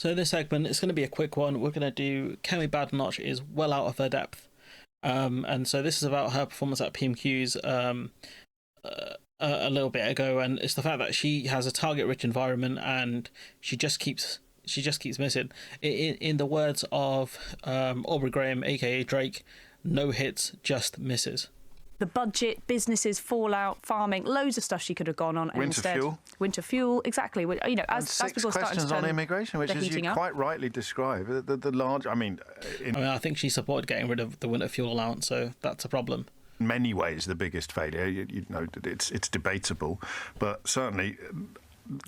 So this segment is going to be a quick one. We're going to do Kemi Badenoch is well out of her depth. And so this is about her performance at PMQs a little bit ago, and it's the fact that she has a target-rich environment and she just keeps missing. In the words of Aubrey Graham, aka Drake, no hits, just misses. The budget, businesses, fallout, farming, loads of stuff she could have gone on. Winter fuel, exactly. You know, as people start questions on immigration, which, as you quite rightly describe, the large. I mean, I think she supported getting rid of the winter fuel allowance, so that's a problem. In many ways, the biggest failure. You know, it's debatable, but certainly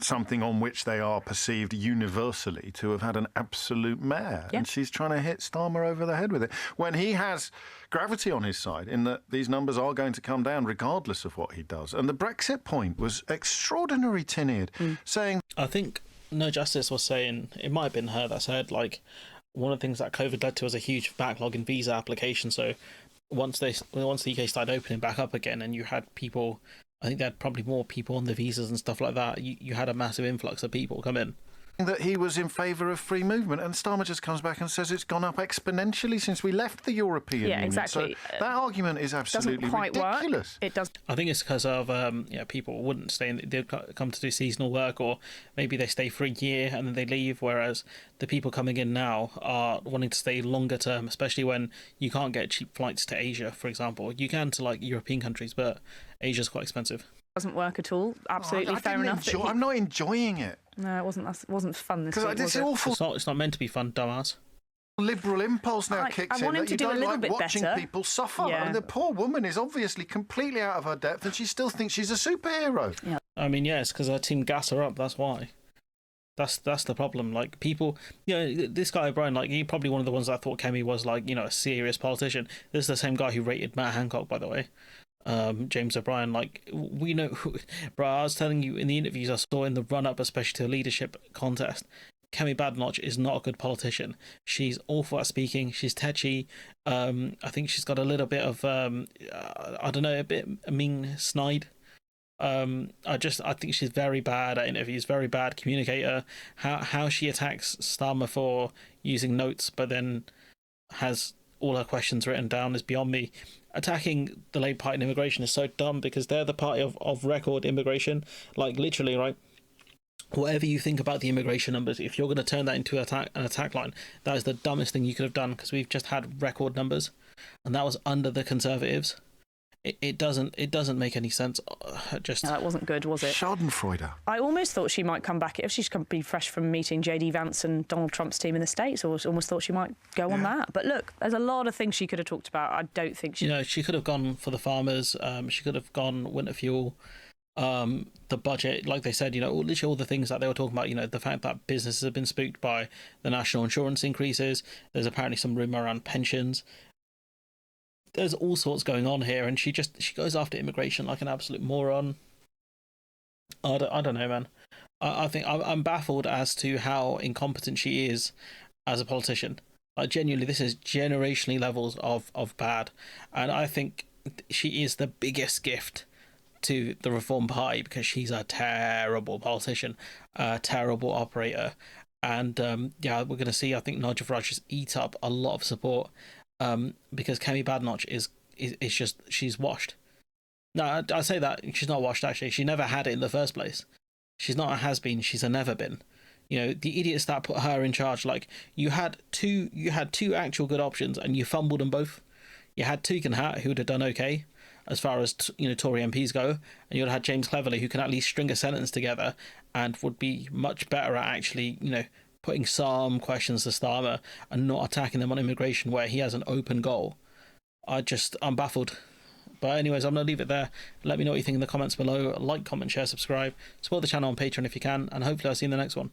something on which they are perceived universally to have had an absolute mare. Yeah. And she's trying to hit Starmer over the head with it, when he has gravity on his side, in that these numbers are going to come down regardless of what he does. And the Brexit point was extraordinary, Tinniad, saying... I think No Justice was saying, it might have been her that said, like, one of the things that COVID led to was a huge backlog in visa applications. So once the UK started opening back up again and you had people... I think they had probably more people on the visas and stuff like that. You had a massive influx of people come in. That he was in favour of free movement, and Starmer just comes back and says it's gone up exponentially since we left the European Union. Yeah, exactly. So that argument is absolutely ridiculous. Work. It does. I think it's because of people wouldn't stay. They'd come to do seasonal work, or maybe they stay for a year and then they leave. Whereas the people coming in now are wanting to stay longer term, especially when you can't get cheap flights to Asia, for example. You can to like European countries, but Asia's quite expensive. Doesn't work at all. Absolutely fair enough. I'm not enjoying it. No, it wasn't fun this week. Because it's awful. It's not meant to be fun, dumbass. Liberal impulse now kicks in. I want him to do a little bit watching better. People suffer. Yeah. And the poor woman is obviously completely out of her depth, and she still thinks she's a superhero. Yeah. I mean, yeah, it's because her team gas her up. That's why. That's the problem. Like, people, this guy O'Brien, like, he's probably one of the ones that thought Kemi was like, a serious politician. This is the same guy who rated Matt Hancock, by the way. James O'Brien, like, we know who, bro. I was telling you in the interviews I saw in the run-up, especially to the leadership contest, Kemi Badenoch is not a good politician. She's awful at speaking. She's tetchy. I think she's got a little bit of I don't know, a bit mean snide. I think she's very bad at interviews, very bad communicator. How she attacks Starmer for using notes, but then has all her questions written down is beyond me. Attacking the Labour Party in immigration is so dumb because they're the party of record immigration. Like, literally, right? Whatever you think about the immigration numbers, if you're going to turn that into an attack line, that is the dumbest thing you could have done, because we've just had record numbers, and that was under the Conservatives. It doesn't make any sense. No, that wasn't good, was it? Schadenfreude. I almost thought she might come back if she's come be fresh from meeting JD Vance and Donald Trump's team in the States. I almost thought she might go on that. But look, there's a lot of things she could have talked about. I don't think she. She could have gone for the farmers. She could have gone winter fuel. The budget, like they said, literally all the things that they were talking about. The fact that businesses have been spooked by the national insurance increases. There's apparently some rumour around pensions. There's all sorts going on here, and she goes after immigration like an absolute moron. I don't know, man. I think I'm baffled as to how incompetent she is as a politician. Like, genuinely, this is generationally levels of bad, and I think she is the biggest gift to the Reform Party, because she's a terrible politician, a terrible operator, and we're going to see, I think, Nigel Farage just eat up a lot of support. Because Kemi Badenoch is just, she's washed. No, I say that she's not washed. Actually, she never had it in the first place. She's not a has-been. She's a never-been. The idiots that put her in charge. Like, you had two actual good options, and you fumbled them both. You had Tugendhat, who would have done okay as far as Tory MPs go, and you'd have had James Cleverly, who can at least string a sentence together and would be much better at actually putting some questions to Starmer and not attacking them on immigration where he has an open goal. I'm baffled. But anyways, I'm going to leave it there. Let me know what you think in the comments below. Like, comment, share, subscribe. Support the channel on Patreon if you can, and hopefully I'll see you in the next one.